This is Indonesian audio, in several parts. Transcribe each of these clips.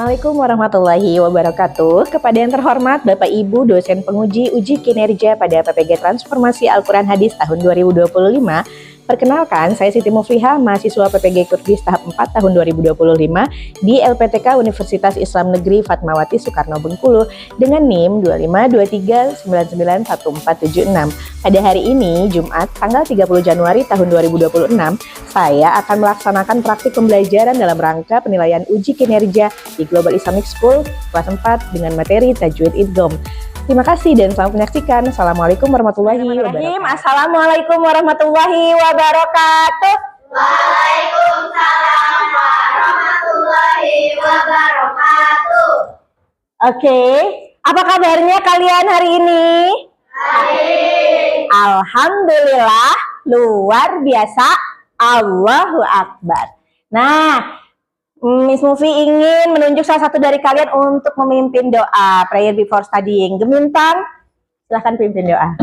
Assalamualaikum warahmatullahi wabarakatuh. Kepada yang terhormat Bapak Ibu dosen penguji uji kinerja pada PPG Transformasi Al-Quran Hadis tahun 2025. Perkenalkan, saya Siti Mufliha, mahasiswa PPG Kurdis tahap 4 tahun 2025 di LPTK Universitas Islam Negeri Fatmawati Soekarno Bengkulu dengan NIM 2523991476. Pada hari ini, Jumat, tanggal 30 Januari tahun 2026, saya akan melaksanakan praktik pembelajaran dalam rangka penilaian uji kinerja di Global Islamic School kelas 4 dengan materi Tajwid Idgham. Terima kasih dan selamat menyaksikan. Assalamualaikum warahmatullahi wabarakatuh. Assalamualaikum warahmatullahi wabarakatuh. Waalaikumsalam warahmatullahi wabarakatuh. Oke, apa kabarnya kalian hari ini? Baik. Alhamdulillah, luar biasa. Allahu Akbar. Nah, Miss Mufi ingin menunjuk salah satu dari kalian untuk memimpin doa prayer before studying. Gemintang, silahkan pimpin doa.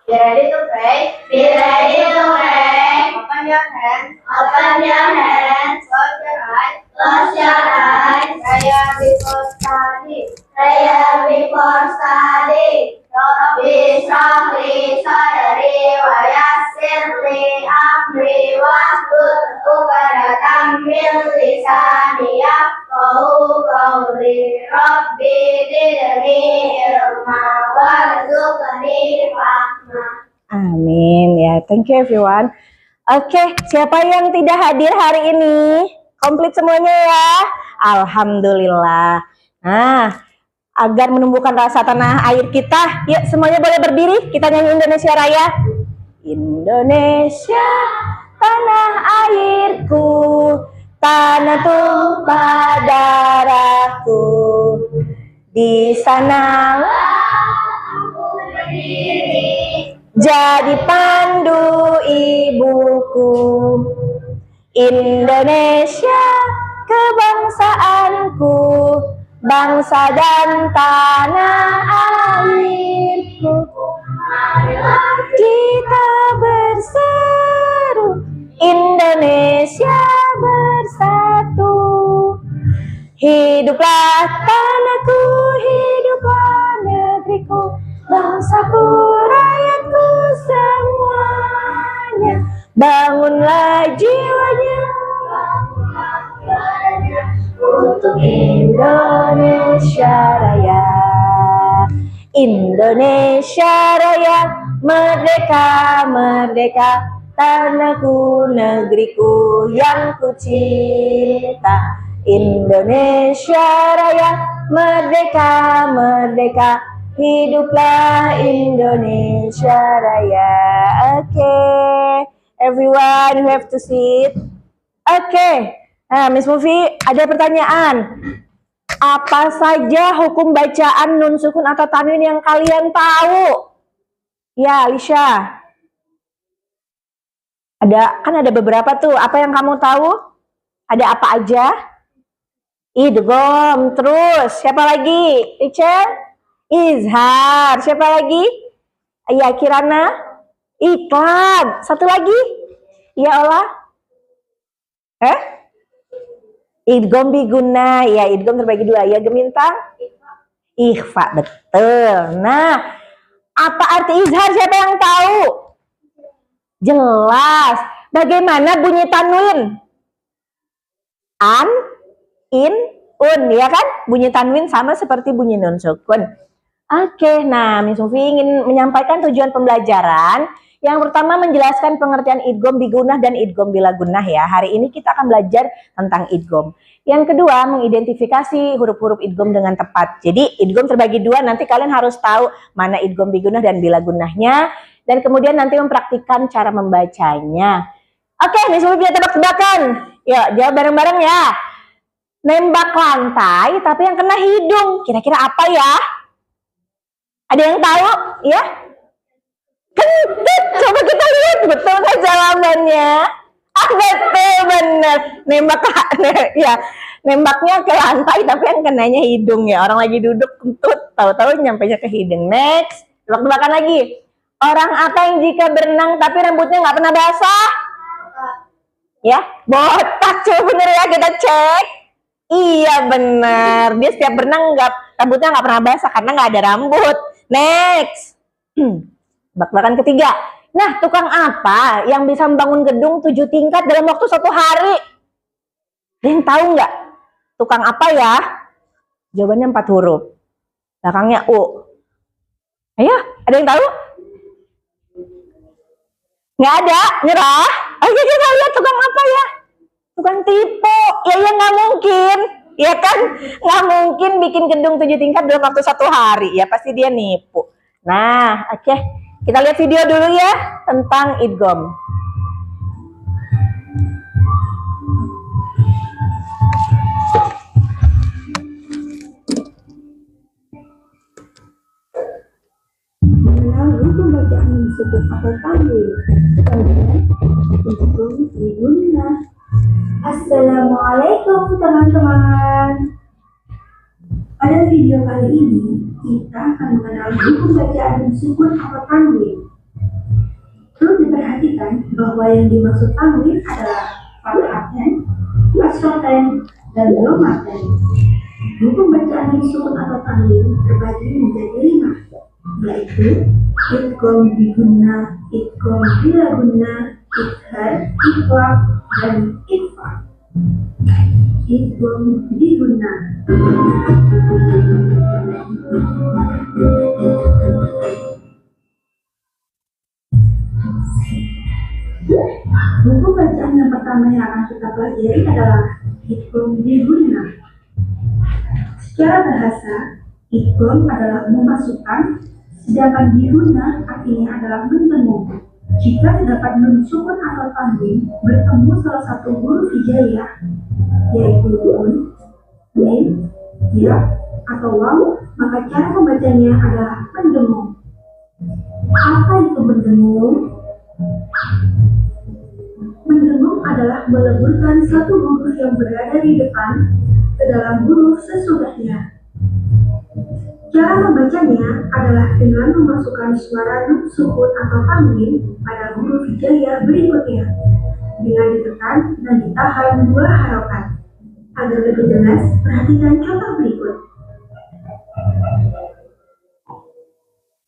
Be ready to pray. Be ready to pray. Open your hands. Open your hands. Close your eyes. Close your eyes. Prayer before study. Prayer before study. Rabbi shrah li sadri wa yassir li amri wahlul 'uqdatam min lisani yafqahu qawli. Rabbi zidni ilma warzuqni fahma. Amin ya, thank you everyone. Oke, siapa yang tidak hadir hari ini? Komplit semuanya ya. Alhamdulillah. Nah, agar menumbuhkan rasa tanah air kita, yuk semuanya boleh berdiri, kita nyanyi Indonesia Raya. Indonesia, tanah airku, tanah tumpah darahku, di sana aku berdiri, jadi pandu ibuku. Indonesia, kebangsaanku, bangsa dan tanah airku. Kita berseru, Indonesia bersatu. Hiduplah tanahku, hiduplah negeriku, bangsaku, rakyatku semuanya. Bangunlah jiwanya untuk Indonesia Raya. Indonesia Raya, merdeka, merdeka, tanahku, negeriku yang ku cinta. Indonesia Raya, merdeka, merdeka, hiduplah Indonesia Raya. Okay, everyone, you have to sit. Okay. Nah, Miss Mufi, ada pertanyaan. Apa saja hukum bacaan nun sukun atau tanwin yang kalian tahu? Ya, Alicia. Ada beberapa tuh. Apa yang kamu tahu? Ada apa aja? Idgham, terus siapa lagi? Teacher? Izhar. Siapa lagi? Ya, Kirana. Iklan. Satu lagi? Ya Allah. Idgham bi gunnah, ya idgham terbagi dua, ya Gemintang? Ikhfa, betul. Nah, apa arti izhar, siapa yang tahu? Jelas. Bagaimana bunyi tanwin? An, in, un, ya kan? Bunyi tanwin sama seperti bunyi nun sukun. Oke, nah Miss Mufi ingin menyampaikan tujuan pembelajaran. Yang pertama menjelaskan pengertian idgham bi gunnah dan idgham bila gunnah ya. Hari ini kita akan belajar tentang idgham. Yang kedua mengidentifikasi huruf-huruf idgham dengan tepat. Jadi idgham terbagi dua, nanti kalian harus tahu mana idgham bi gunnah dan bila gunnahnya. Dan kemudian nanti mempraktikkan cara membacanya. Oke, Miss Mufi bisa tebak-tebakan. Yuk, jawab bareng-bareng ya. Nembak lantai tapi yang kena hidung. Kira-kira apa ya? Ada yang tahu? Ya? Kentut, coba kita lihat betul kan jawabannya. Betul bener. Nembaknya ke lantai tapi yang kenanya hidung ya. Orang lagi duduk kentut, tahu-tahu nyampainya ke hidung. Next, tebak-tebakan lagi. Orang apa yang jika berenang tapi rambutnya nggak pernah basah? Ya, botak cuy, bener ya, kita cek. Iya bener, dia setiap berenang rambutnya nggak pernah basah karena nggak ada rambut. Next, bak-bakan ketiga. Nah, tukang apa yang bisa membangun gedung 7 tingkat dalam waktu 1 hari? Ada yang tahu nggak? Tukang apa ya? Jawabannya 4 huruf. Belakangnya U. Ayo, ada yang tahu? Nggak ada, nyerah. Ayo kita lihat tukang apa ya? Tukang tipu. Ya nggak mungkin. Ya kan? Nggak mungkin bikin gedung 7 tingkat dalam waktu 1 hari. Ya pasti dia nipu. Nah, oke. Kita lihat video dulu ya tentang idgham. Lalu pembacaan disebut atau tanwin. Kemudian idgham diguna. Assalamualaikum teman-teman. Pada video kali ini kita akan mengenal hukum bacaan sukun atau tanwin. Perlu diperhatikan bahwa yang dimaksud tanwin adalah fathaten, kasroten, dan dhammaten. Hukum bacaan sukun atau tanwin terbagi menjadi 5, yaitu idgham diguna, idgham bila guna, idhar, ikhfaq, dan ikhfa. Idgham diguna. Buku bacaan yang pertama yang akan kita pelajari adalah idgham diguna. Secara bahasa, idgham adalah memasukkan, sedangkan diguna artinya adalah mendengung. Jika terdapat nun sukun atau tanwin bertemu salah satu huruf hijaiyah, yaitu nun, mim, ya, atau waw, maka cara membacanya adalah mendengung. Apa itu mendengung? Mendengung adalah meleburkan satu huruf yang berada di depan ke dalam huruf sesudahnya. Cara membacanya adalah dengan memasukkan suara nun sukun atau tanwin pada huruf hijaiyah berikutnya dengan ditekan dan ditahan 2 harokat. Agar lebih jelas, perhatikan contoh berikut.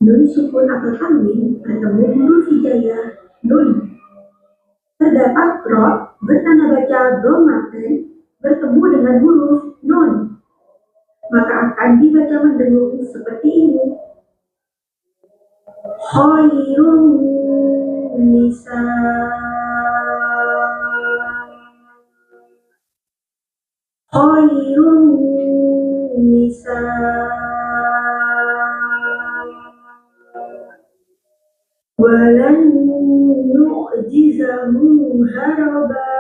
Nun sukun atau tanwin bertemu huruf hijaiyah nun. Terdapat ro bertanda baca dhammaten bertemu dengan huruf nun, maka akan dibaca mendengung seperti ini. Khairun nisa, khairun nisa, walan nu'jizahu haraba,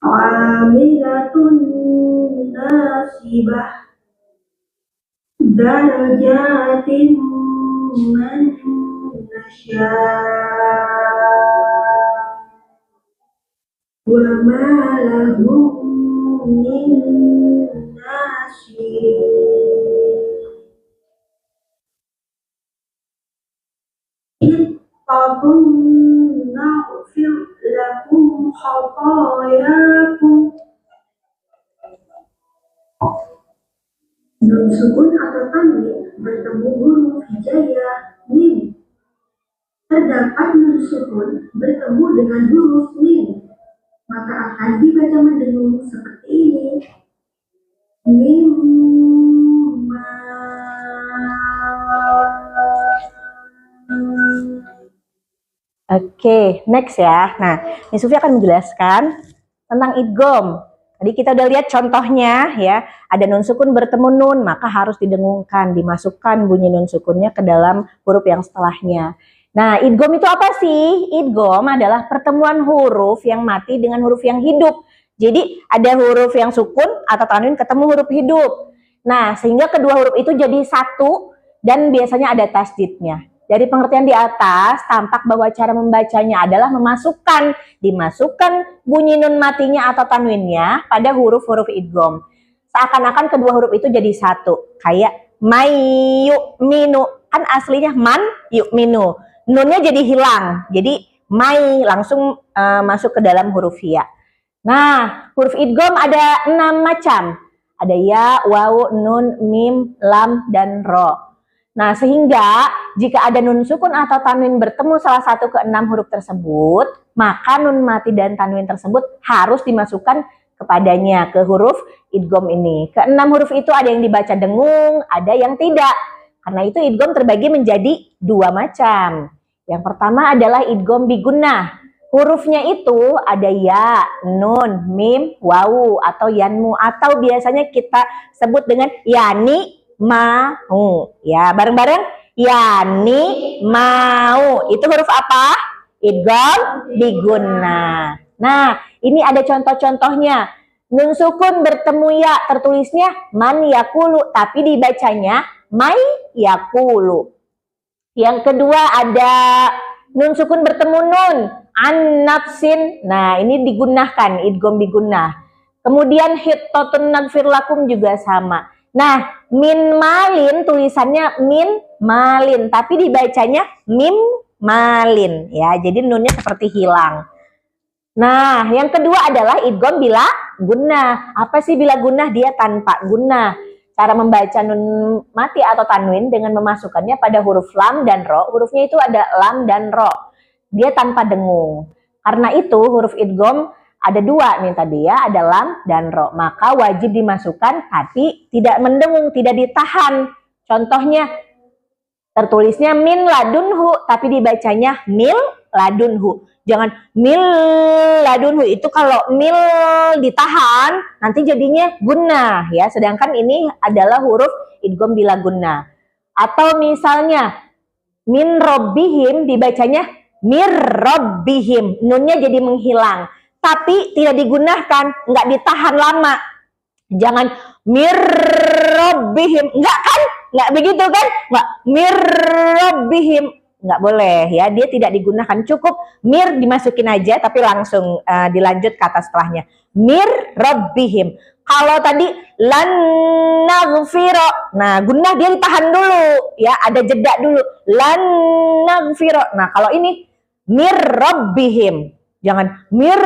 amilatun nasibah, darajatin man nasya, wa ma lahum min nasirin. Ittaqun naghfir lakum khatayakum. Nun sukun atau tanwin bertemu huruf hijaiyah mim. Terdapat nun sukun bertemu dengan huruf mim, maka akan dibaca mendengung seperti ini. Mimma. Oke, next ya. Nah, Miss Sufi akan menjelaskan tentang idgham. Tadi kita udah lihat contohnya ya. Ada nun sukun bertemu nun, maka harus didengungkan, dimasukkan bunyi nun sukunnya ke dalam huruf yang setelahnya. Nah, idgham itu apa sih? Idgham adalah pertemuan huruf yang mati dengan huruf yang hidup. Jadi ada huruf yang sukun atau tanwin ketemu huruf hidup. Nah, sehingga kedua huruf itu jadi satu dan biasanya ada tasdidnya. Dari pengertian di atas, tampak bahwa cara membacanya adalah dimasukkan bunyi nun matinya atau tanwinnya pada huruf-huruf idgham. Seakan-akan kedua huruf itu jadi satu. Kayak may yu'minu. Kan aslinya man yu'minu. Nunnya jadi hilang. Jadi mai, langsung masuk ke dalam huruf ya. Nah, huruf idgham ada 6 macam. Ada ya, waw, nun, mim, lam, dan ro. Nah, sehingga jika ada nun sukun atau tanwin bertemu salah satu ke 6 huruf tersebut, maka nun mati dan tanwin tersebut harus dimasukkan kepadanya, ke huruf idgham ini. Ke 6 huruf itu ada yang dibaca dengung, ada yang tidak. Karena itu idgham terbagi menjadi 2 macam. Yang pertama adalah idgham bigunnah. Hurufnya itu ada ya, nun, mim, wawu, atau yanmu, atau biasanya kita sebut dengan yani, mau. Ya, bareng-bareng. Yani, mau. Itu huruf apa? Idgham bigunnah. Nah, ini ada contoh-contohnya. Nun sukun bertemu ya, tertulisnya man yakulu, tapi dibacanya mai yakulu. Yang kedua ada nun sukun bertemu nun, an nafsin. Nah, ini digunakan, idgham bigunnah. Kemudian hittatun nagfir lakum juga sama. Nah, min malin tulisannya min malin, tapi dibacanya mim malin. Ya, jadi nunnya seperti hilang. Nah, yang kedua adalah idgham bila gunnah. Apa sih bila gunnah? Dia tanpa gunnah. Cara membaca nun mati atau tanwin dengan memasukkannya pada huruf lam dan ro. Hurufnya itu ada lam dan ro. Dia tanpa dengung. Karena itu huruf idgham ada 2 nih tadi ya, ada lam dan ro. Maka wajib dimasukkan tapi tidak mendengung, tidak ditahan. Contohnya tertulisnya min ladunhu tapi dibacanya mil ladunhu. Jangan mil ladunhu, itu kalau mil ditahan nanti jadinya gunnah ya. Sedangkan ini adalah huruf idgham bila gunnah. Atau misalnya min robbihim dibacanya mir robbihim. Nunnya jadi menghilang. Tapi tidak digunakan, nggak ditahan lama. Jangan mir robbihim, enggak kan? Nggak begitu kan? Nggak mir robbihim. Nggak boleh ya, dia tidak digunakan, cukup mir dimasukin aja tapi langsung dilanjut ke atas setelahnya, mir rabbihim. Kalau tadi lan naghfiro, nah gunnah dia ditahan dulu ya, ada jeda dulu, lan naghfiro. Nah kalau ini mir rabbihim, jangan mir,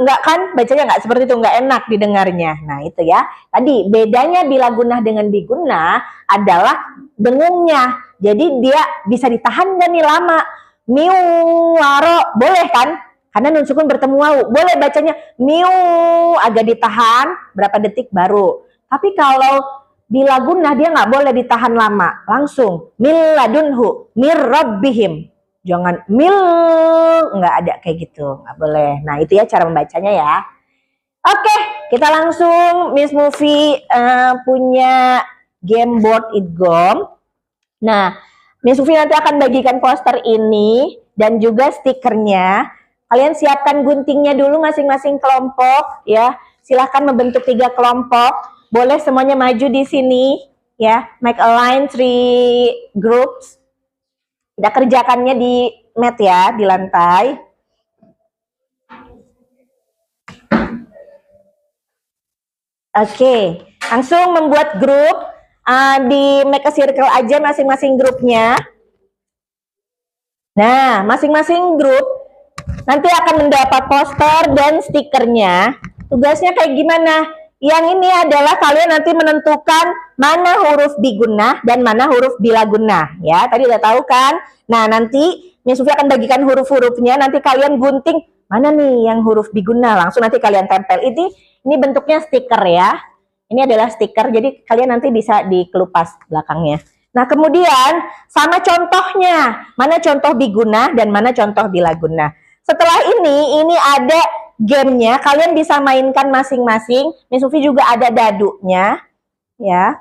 enggak kan, bacanya nggak seperti itu, nggak enak didengarnya. Nah itu ya, tadi bedanya bila gunnah dengan bigunnah adalah dengungnya. Jadi dia bisa ditahan dan nih lama. Miwaro boleh kan? Karena nun sukun bertemu wawu. Boleh bacanya miu, agak ditahan berapa detik baru. Tapi kalau bila gunnah dia nggak boleh ditahan lama. Langsung mil ladunhu, mir rabbihim. Jangan mil, nggak ada kayak gitu, nggak boleh. Nah itu ya cara membacanya ya. Oke, kita langsung Miss Mufi punya game board idgham. Nah, Miss Sufi nanti akan bagikan poster ini dan juga stikernya. Kalian siapkan guntingnya dulu masing-masing kelompok ya. Silahkan membentuk 3 kelompok. Boleh semuanya maju di sini ya. Make a line 3 groups. Kita kerjakannya di mat ya, di lantai. Oke, langsung membuat grup. Di make a circle aja masing-masing grupnya. Nah, masing-masing grup nanti akan mendapat poster dan stikernya. Tugasnya kayak gimana? Yang ini adalah kalian nanti menentukan mana huruf bigunnah dan mana huruf bila gunnah. Ya, tadi udah tahu kan? Nah, nanti Miss Sufi akan bagikan huruf-hurufnya. Nanti kalian gunting mana nih yang huruf bigunnah. Langsung nanti kalian tempel. Ini bentuknya stiker ya. Ini adalah stiker, jadi kalian nanti bisa dikelupas belakangnya. Nah, kemudian sama contohnya, mana contoh bigunnah dan mana contoh bila gunnah. Setelah ini ada gamenya, kalian bisa mainkan masing-masing. Miss Sufi juga ada dadunya, ya.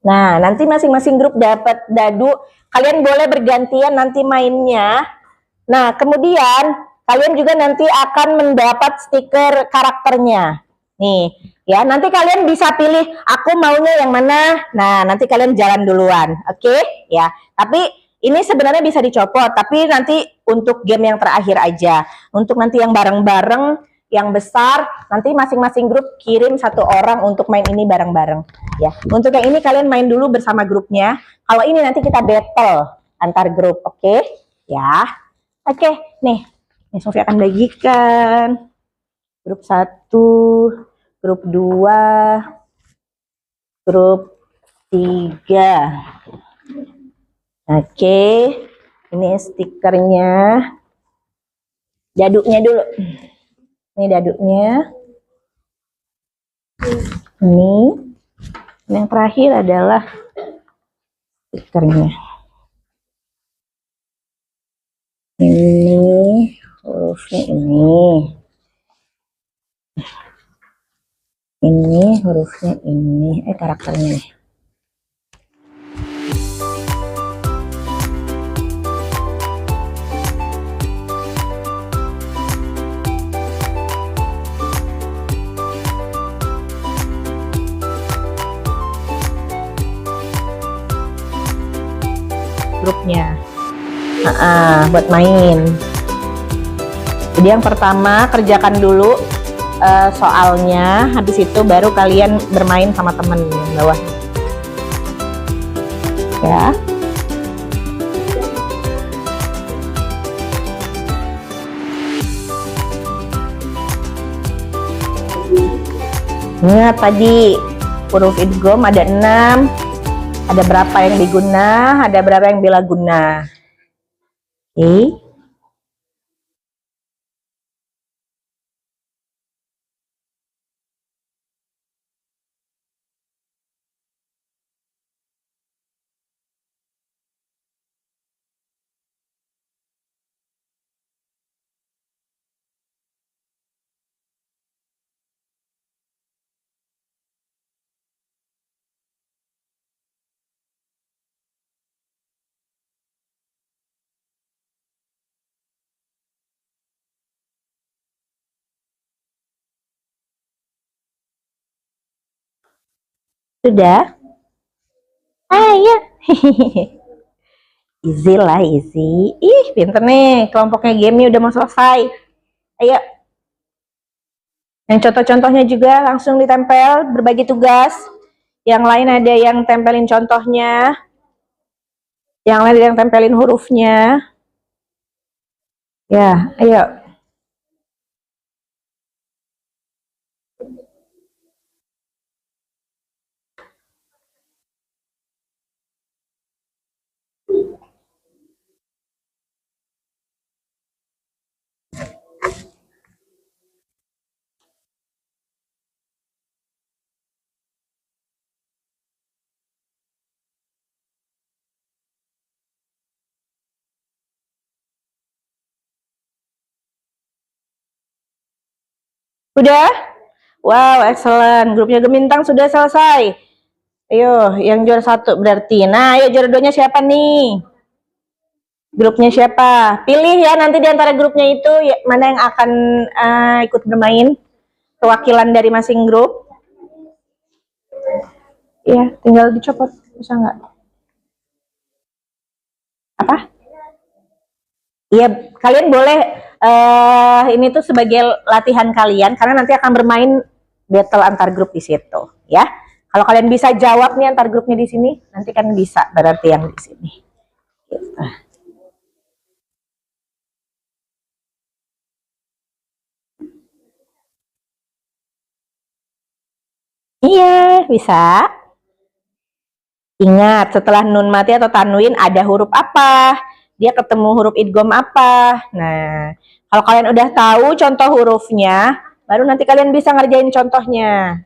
Nah, nanti masing-masing grup dapat dadu. Kalian boleh bergantian nanti mainnya. Nah, kemudian kalian juga nanti akan mendapat stiker karakternya. Nih, ya nanti kalian bisa pilih aku maunya yang mana. Nah nanti kalian jalan duluan, oke? Ya, tapi ini sebenarnya bisa dicopot, tapi nanti untuk game yang terakhir aja. Untuk nanti yang bareng-bareng, yang besar, nanti masing-masing grup kirim 1 orang untuk main ini bareng-bareng. Ya, untuk yang ini kalian main dulu bersama grupnya. Kalau ini nanti kita battle antar grup, oke? Ya, Oke, nih Sofi akan bagikan grup 1, grup 2, grup 3. Oke, ini stikernya. Daduknya dulu. Ini daduknya. Ini yang terakhir adalah stikernya. Ini hurufnya ini. Ini hurufnya ini. Karakternya nih. Grupnya buat main. Jadi yang pertama kerjakan dulu soalnya, habis itu baru kalian bermain sama temen yang bawah ya. Ingat tadi huruf idgham ada 6. Ada berapa yang diguna, ada berapa yang bila guna. Oke. Sudah? Ayo. Easy lah, easy. Ih, pinter nih. Kelompoknya game udah mau selesai. Ayo. Yang contoh-contohnya juga langsung ditempel, berbagi tugas. Yang lain ada yang tempelin contohnya. Yang lain ada yang tempelin hurufnya. Ya, ayo. Udah? Wow, excellent. Grupnya Gemintang sudah selesai. Ayo, yang juara 1 berarti. Nah, ayo juara 2-nya siapa nih? Grupnya siapa? Pilih ya, nanti di antara grupnya itu ya, mana yang akan ikut bermain. Perwakilan dari masing grup. Iya, tinggal dicopot. Bisa nggak? Apa? Iya, kalian boleh ini tuh sebagai latihan kalian karena nanti akan bermain battle antar grup di situ, ya. Kalau kalian bisa jawab nih antar grupnya di sini, nanti kan bisa berarti yang di sini. Gitu. Iya, bisa. Ingat, setelah nun mati atau tanwin ada huruf apa? Dia ketemu huruf idgham apa? Nah, kalau kalian udah tahu contoh hurufnya, baru nanti kalian bisa ngerjain contohnya.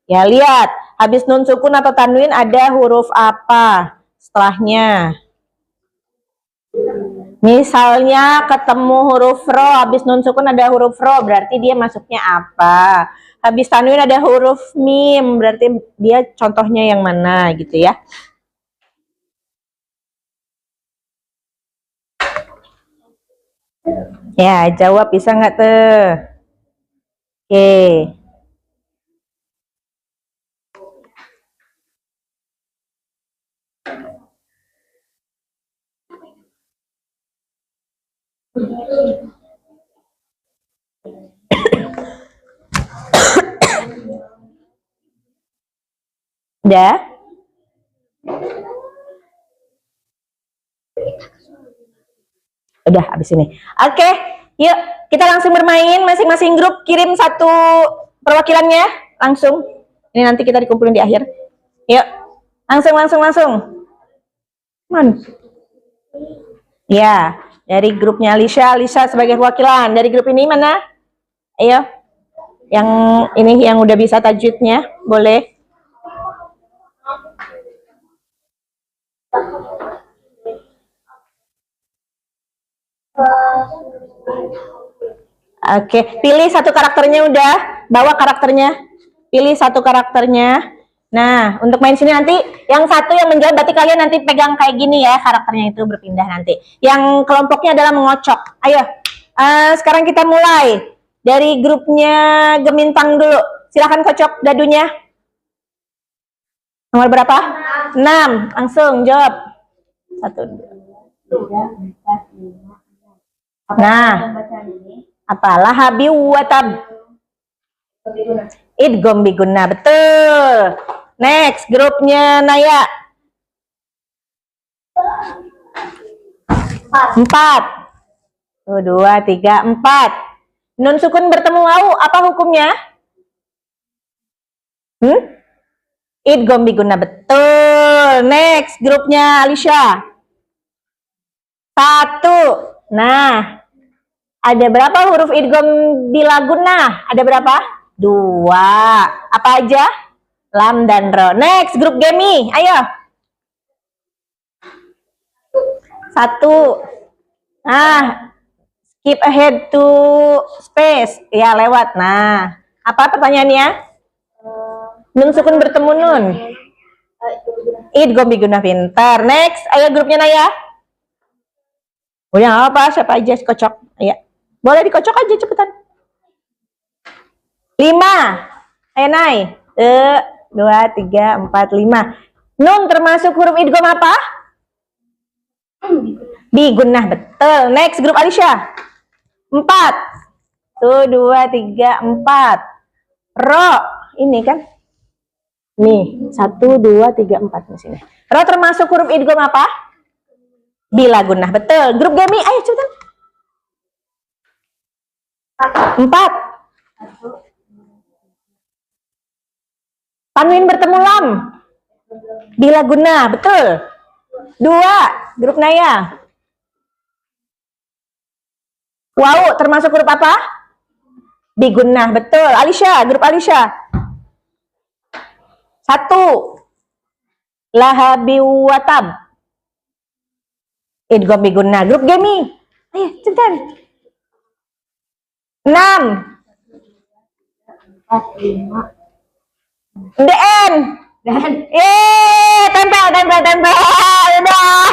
Ya, lihat. Habis nun sukun atau tanwin ada huruf apa setelahnya? Misalnya ketemu huruf ro, habis nun sukun ada huruf ro, berarti dia masuknya apa? Habis tanwin ada huruf mim, berarti dia contohnya yang mana gitu ya. Ya, jawab bisa nggak tuh? Oke. Udah? Udah habis ini. Oke, yuk kita langsung bermain. Masing-masing grup kirim satu perwakilannya langsung. Ini nanti kita dikumpulin di akhir. Yuk, langsung. Man. Ya, dari grupnya Alicia sebagai perwakilan. Dari grup ini mana? Ayo, yang ini yang udah bisa tajwidnya, boleh. Oke, pilih satu karakternya udah, bawa karakternya. Pilih satu karakternya. Nah, untuk main sini nanti yang satu yang menjawab berarti kalian nanti pegang kayak gini ya, karakternya itu berpindah nanti. Yang kelompoknya adalah mengocok. Ayo, sekarang kita mulai dari grupnya Gemintang dulu. Silahkan kocok dadunya. Nomor berapa? 6. Langsung jawab. 1, 2. Nah, apa? Lahabi watab. Idgham biguna, betul. Next, grupnya Naya. 4. 1, 2, 3, 4. Nun sukun bertemu wawu, apa hukumnya? Idgham biguna, betul. Next, grupnya Alicia. 1. Nah, ada berapa huruf idgham bila gunnah? Ada berapa? 2. Apa aja? Lam dan ro. Next, grup Gemi. Ayo. 1. Nah, skip ahead to space. Ya, lewat. Nah, apa pertanyaannya? Nun sukun bertemu nun. Idgham biguna, pintar. Next, ayo grupnya Naya. Udah nggak apa, siapa aja kocok. Ayo. Boleh dikocok aja cepetan. 5. Ayo Nay. 2, 3, 4, 5. Nun termasuk huruf idgham apa? Bigunnah, betul. Next, grup Alicia. 4. 1, 2, 3, 4. Ro, ini kan? Nih, 1, 2, 3, 4 di sini. Ro termasuk huruf idgham apa? Bila gunnah, betul. Grup Gemi, ayo cepetan. 4. Tanwin bertemu lam. Bila gunnah, betul. 2. Grup Naya. Wawu termasuk huruf apa? Bigunnah, betul. Alicia, grup Alicia. 1. Lahabi watab. Idgham bigunnah. Grup Gemi. Ayo, cepetan. 6. DN. Tempel. Udah.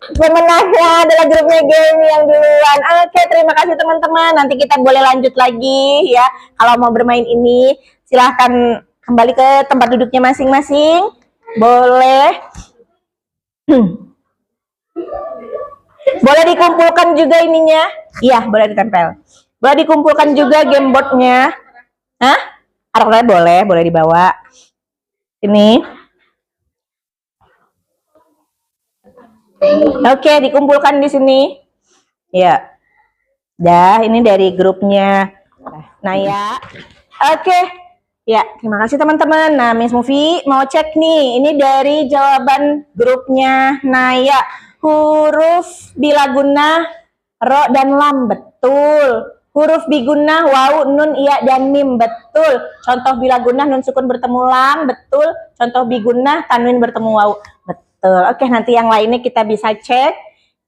Pemenangnya adalah grupnya Gemi yang duluan. Oke, terima kasih teman-teman. Nanti kita boleh lanjut lagi ya. Kalau mau bermain ini, silahkan kembali ke tempat duduknya masing-masing. Boleh. Boleh dikumpulkan juga ininya. Iya, boleh ditempel. Boleh dikumpulkan juga gameboardnya. Hah? Karakternya boleh dibawa. Ini. Oke, dikumpulkan di sini. Ya. Dah, ini dari grupnya Naya. Oke. Ya, terima kasih teman-teman. Nah, Miss Mufi mau cek nih. Ini dari jawaban grupnya Naya. Huruf bila gunnah, ro dan lam, betul. Huruf bigunnah, wawu, nun, iya, dan mim, betul. Contoh bila gunnah, nun sukun bertemu lam, betul. Contoh bigunnah, tanwin bertemu wawu, betul. Oke, nanti yang lainnya kita bisa cek.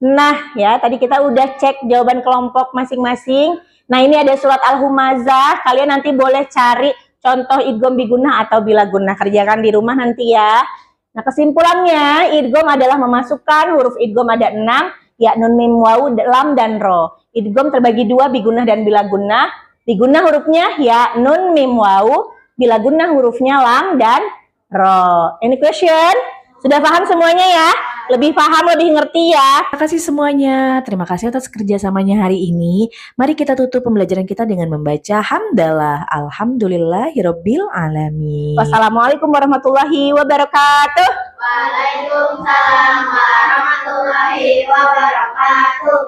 Nah, ya, tadi kita udah cek jawaban kelompok masing-masing. Nah, ini ada surat Al-Humazah. Kalian nanti boleh cari contoh idgham bigunnah atau bila gunnah. Kerjakan di rumah nanti ya. Nah, kesimpulannya, idgham adalah memasukkan huruf idgham ada 6, ya, nun, mim, wawu, lam, dan ro. Idgham terbagi 2, bigunnah dan bila gunnah. Bigunnah hurufnya ya, nun, mim, wawu. Bila gunnah hurufnya lam dan ro. Any question? Sudah paham semuanya ya? Lebih paham, lebih ngerti ya? Terima kasih semuanya. Terima kasih atas kerjasamanya hari ini. Mari kita tutup pembelajaran kita dengan membaca hamdalah. Alhamdulillahirabbil alamin. Wassalamualaikum warahmatullahi wabarakatuh. Waalaikumsalam warahmatullahi wabarakatuh.